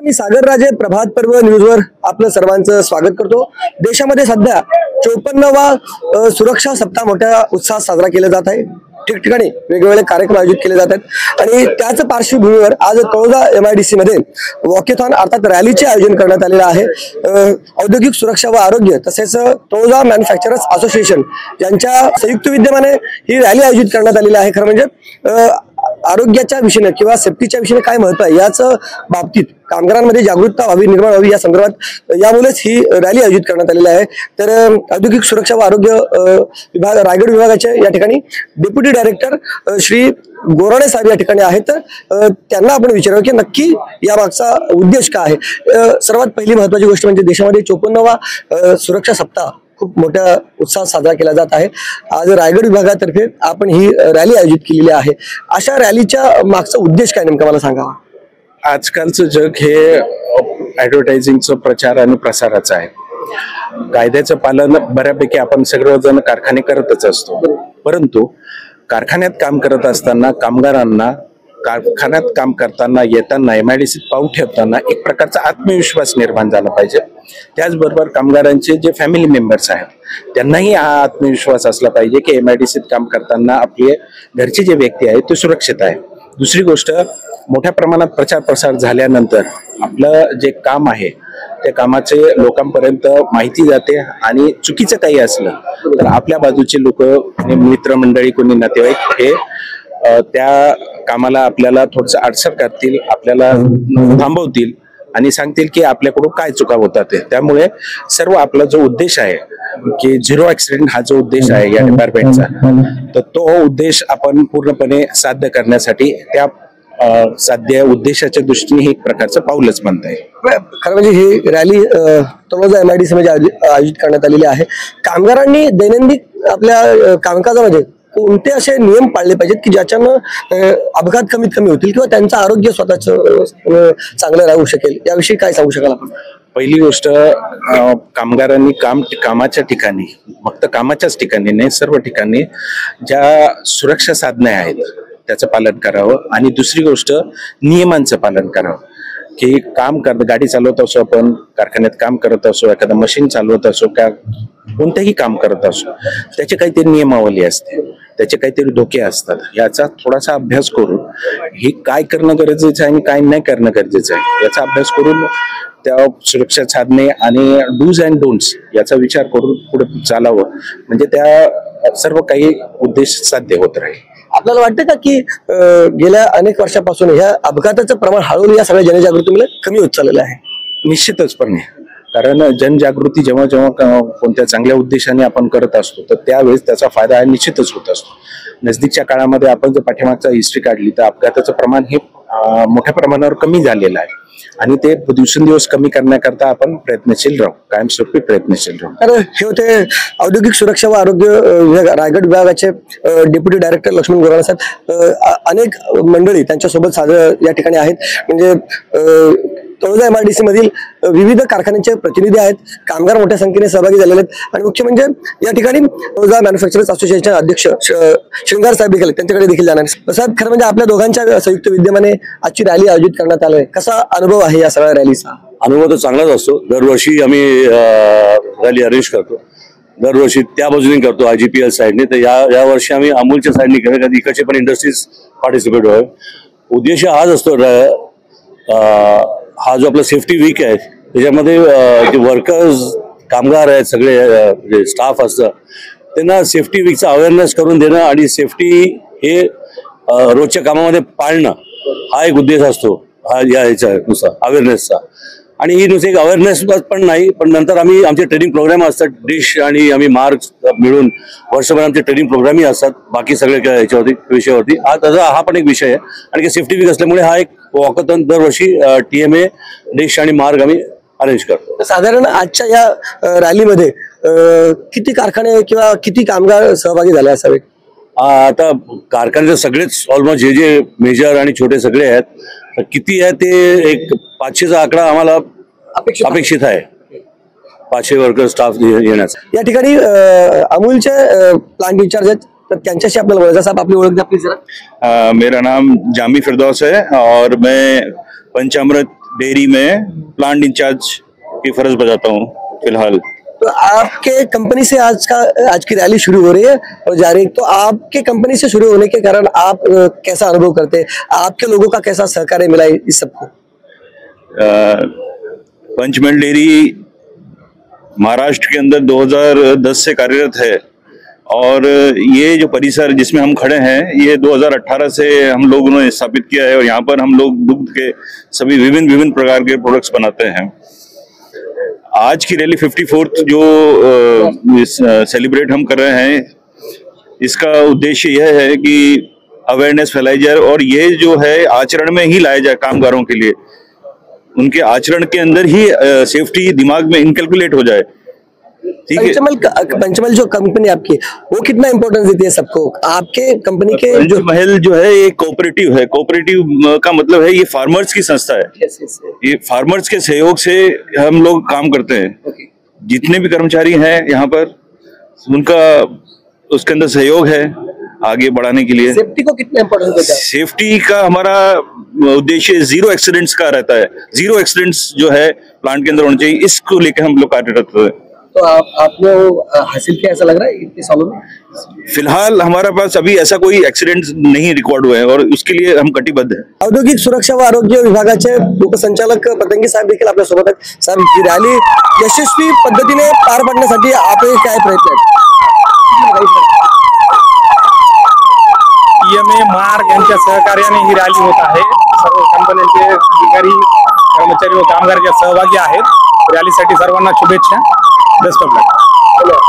मी सागर राजे प्रभात पर्व न्यूजवर आपलं सर्वांचं स्वागत करतो। देशामध्ये सध्या 54वा सुरक्षा सप्ताह मोठ्या उत्साहात साजरा केला जात आहे। ठिकठिकाणी वेगवेगळे कार्यक्रम आयोजित केले जातात आणि त्याच पार्श्वभूमीवर आज तळोजा MIDC मध्ये वॉकेथॉन अर्थात रॅलीचे आयोजन करण्यात आलेले आहे। औद्योगिक सुरक्षा व आरोग्य तसेच तळोजा मॅन्युफॅक्चरर्स असोसिएशन यांच्या संयुक्त विद्यमाने ही रॅली आयोजित करण्यात आलेली आहे। खरं म्हणजे आरोग्याच्या विषयाने किंवा सेफ्टीच्या विषयाने काय महत्व आहे याच बाबतीत कामगारांमध्ये जागरूकता व्हावी निर्माण व्हावी या संदर्भात यामुळेच ही रॅली आयोजित करण्यात आलेली आहे। तर औद्योगिक सुरक्षा व आरोग्य विभाग रायगड विभागाचे या ठिकाणी डेप्युटी डायरेक्टर श्री गोराणे साहेब या ठिकाणी आहेत। त्यांना आपण विचारावं की नक्की या मागचा उद्देश काय आहे। सर्वात पहिली महत्त्वाची गोष्ट म्हणजे देशामध्ये 54वा सुरक्षा सप्ताह खूप मोठ्या उत्साहात साजरा केला जात आहे। आज रायगड विभागातर्फे आपण ही रॅली आयोजित केलेली आहे। अशा रॅलीच्या मागचा उद्देश काय नेमका मला सांगावा। आजकालचं जग हे ॲडव्हर्टायझिंगचं प्रचार आणि प्रसाराचं आहे। कायद्याचं पालन बऱ्यापैकी आपण सर्वजण कारखाने करतच असतो, परंतु कारखान्यात काम करत असताना कामगारांना कारखान्यात काम करताना येताना MIDC पाऊल ठेवताना एक प्रकारचा आत्मविश्वास निर्माण झाला पाहिजे। त्याचबरोबर कामगारांचे जे फॅमिली मेंबर्स आहेत त्यांनाही हा आत्मविश्वास असला पाहिजे की MIDC काम करताना आपले घरचे जे व्यक्ती आहेत ते सुरक्षित आहे। दुसरी गोष्ट, मोठ्या प्रमाणात प्रचार प्रसार झाल्यानंतर आपलं जे काम आहे त्या कामाचे लोकांपर्यंत माहिती जाते आणि चुकीचं काही असलं तर आपल्या बाजूचे लोक मित्रमंडळी कोणी नातेवाईक हे त्या कामाला आपल्याला थोडंसं अडसर करतील, आपल्याला थांबवतील आणि सांगतील की आपल्याकडून काय चुका होतात ते। त्यामुळे सर्व आपला जो उद्देश आहे की झिरो ऍक्सिडेंट हा जो उद्देश आहे या डिपार्टमेंटचा, तर तो उद्देश आपण पूर्णपणे साध्य करण्यासाठी त्या साध्य उद्देशाच्या दृष्टीने एक प्रकारचं पाऊलच बनत आहे। खरं म्हणजे ही रॅली तळोजा MIDC मध्ये आयोजित करण्यात आलेली आहे। कामगारांनी दैनंदिन आपल्या कामकाजामध्ये कोणते असे नियम पाळले पाहिजेत की ज्याच्यानं अपघात कमीत कमी होतील किंवा त्यांचं आरोग्य स्वतःच चांगलं राहू शकेल, याविषयी काय सांगू शकाल आपण? पहिली गोष्ट, कामगारांनी कामाच्या ठिकाणी, फक्त कामाच्याच ठिकाणी नाही सर्व ठिकाणी ज्या सुरक्षा साधने आहेत त्याचं पालन करावं। आणि दुसरी गोष्ट, नियमांचं पालन करावं की गाडी चालवत असो, आपण कारखान्यात काम करत असो, एखादं मशीन चालवत असो, कोणतेही काम करत असो, त्याची काहीतरी नियमावली असते, त्याचे काहीतरी धोके असतात। याचा थोडासा अभ्यास करून हे काय करणं गरजेचं आहे आणि काय नाही करणं गरजेचं आहे याचा अभ्यास करून त्या सुरक्षा साधने आणि डूज अँड डोंट्स याचा विचार करून पुढे चालावं, म्हणजे त्या सर्व काही उद्देश साध्य होत राहील। आपल्याला वाटतं का की गेल्या अनेक वर्षापासून ह्या अपघाताचं प्रमाण हळूहळू या सगळ्या जनजागृतीमुळे कमी होत चाललेलं आहे? निश्चितचपणे, कारण जनजागृती जेव्हा जेव्हा कोणत्या चांगल्या उद्देशाने आपण करत असतो तर त्यावेळेस त्याचा फायदा निश्चितच होत असतो। नजदीकच्या काळामध्ये आपण जर पाठीमागचा हिस्ट्री काढली तर अपघाताचं प्रमाण हे मोठ्या प्रमाणावर कमी झालेलं आहे आणि ते दिवसेंदिवस कमी करण्याकरता आपण प्रयत्नशील राहू, कायमस्वरूपी प्रयत्नशील राहू। तर हे होते औद्योगिक सुरक्षा व आरोग्य विभाग रायगड विभागाचे डेप्युटी डायरेक्टर लक्ष्मण गोराणे साहेब। अनेक मंडळी त्यांच्यासोबत या ठिकाणी आहेत, म्हणजे तळोजा MIDC मधील विविध कारखान्यांचे प्रतिनिधी आहेत, कामगार मोठ्या संख्येने सहभागी झालेले आहेत आणि मुख्य म्हणजे या ठिकाणी तळोजा मॅन्युफॅक्चरर्स असोसिएशनचे अध्यक्ष श्रृंगार साहेब देखील त्यांच्याकडे देखील जाणार साहेब। खरं म्हणजे आपल्या दोघांच्या संयुक्त विद्यमाने आजची रॅली आयोजित करण्यात आली आहे, कसा अनुभव आहे या सगळ्या रॅलीचा? अनुभव तर चांगलाच असतो। दरवर्षी आम्ही रॅली अरेंज करतो, दरवर्षी त्या बाजूने करतो IGPL साईडने, तर या वर्षी आम्ही अमूलच्या साईडने केलं, कधी इकडचे पण इंडस्ट्रीज पार्टिसिपेट व्हावे। उद्देश हाच असतो, हा जो आपला सेफ्टी वीक आहे त्याच्यामध्ये जे वर्कर्स कामगार आहेत सगळे जे स्टाफ असतं त्यांना सेफ्टी वीकचा अवेअरनेस करून देणं आणि सेफ्टी हे रोजच्या कामामध्ये पाळणं हा एक उद्देश असतो हा नुसार अवेअरनेसचा। आणि ही नुसती एक अवेअरनेस पण नाही, पण नंतर आमचे ट्रेनिंग प्रोग्राम असतात, डिश आणि आम्ही मार्क्स मिळून वर्षभर आमचे ट्रेनिंग प्रोग्रामही असतात बाकी सगळे याच्यावरती विषयावरती। हा पण एक विषय आहे आणि सेफ्टी वीक असल्यामुळे हा एक वॉकथॉन दरवर्षी TMA डिश आणि मार्ग आम्ही अरेंज करतो। साधारण आजच्या या रॅलीमध्ये किती कारखाने किंवा किती कामगार सहभागी झाले असावे? आता कारखान्याचे सगळेच ऑलमोस्ट जे मेजर आणि छोटे सगळे आहेत, किती आहे ते एक 500चा आकडा आम्हाला अपेक्षित आहे, 500 वर्कर स्टाफ येण्याचा। या ठिकाणी अमूलचे प्लांट इंचार्ज आहेत, तो त्यांच्याशी आपल्याला बोलायचं। साहब आपली ओळख द्या प्लीज जरा। मेरा नाम जामी फिरदौस है और मैं पंचामृत डेयरी में प्लांट इंचार्ज की फर्ज बजाता हूँ फिलहाल। तो आपके कंपनी से आज की रैली शुरू हो रही है और जा रही है, तो आपके कंपनी से शुरू होने के कारण आप कैसा अनुभव करते हैं? आपके लोगों का कैसा सहकार्य मिला इस सबको? पंचमहल डेयरी महाराष्ट्र के अंदर 2010 से कार्यरत है और ये जो परिसर जिसमें हम खड़े हैं ये 2018 से हम लोगों ने स्थापित किया है और यहाँ पर हम लोग दुग्ध के सभी विभिन्न प्रकार के प्रोडक्ट्स बनाते हैं। आज की रैली 54th जो सेलिब्रेट हम कर रहे हैं, इसका उद्देश्य यह है कि अवेयरनेस फैलाई जाए और ये जो है आचरण में ही लाया जाए। कामगारों के लिए उनके आचरण के अंदर ही सेफ्टी दिमाग में इनकैलकुलेट हो जाए। ठीक है। पंचमहल जो कंपनी आपकी, वो कितना इंपॉर्टेंस देती है सबको? आपके कंपनी के जो पंचमहल जो है ये कोऑपरेटिव है। कोऑपरेटिव का मतलब है ये फार्मर्स की संस्था है। ये फार्मर्स के सहयोग से हम लोग काम करते हैं। जितने भी कर्मचारी हैं यहाँ पर उनका उसके अंदर सहयोग है आगे बढ़ाने के लिए। सेफ्टी को कितना इंपॉर्टेंस देता है? सेफ्टी का हमारा उद्देश्य 0 एक्सीडेंट्स का रहता है। 0 एक्सीडेंट्स जो है प्लांट के अंदर होने चाहिए, इसको लेकर हम लोग कार्यरत हैं। तो आपने वो हासिल किया ऐसा लग रहा है इतने सालों में? फिलहाल हमारे पास अभी ऐसा कोई एक्सीडेंट नहीं रिकॉर्ड हुआ है और उसके लिए हम कटिबद्ध हैं। औद्योगिक सुरक्षा व आरोग्य विभागाचे उपसंचालक पतंगी साहेब देखील आपल्या सोबत आहेत। साहेब, ही रॅली यशस्वी पद्धतीने पार पाडण्यासाठी आपले काय प्रयत्न आहेत? EMA मार्ग यांच्या सहकार्याने ही रॅली होत आहे। सर्व कंपन्यांचे अधिकारी, कर्मचारी व कामगार सहभागी आहेत। रॅलीसाठी सर्वांना शुभेच्छा। Best of luck.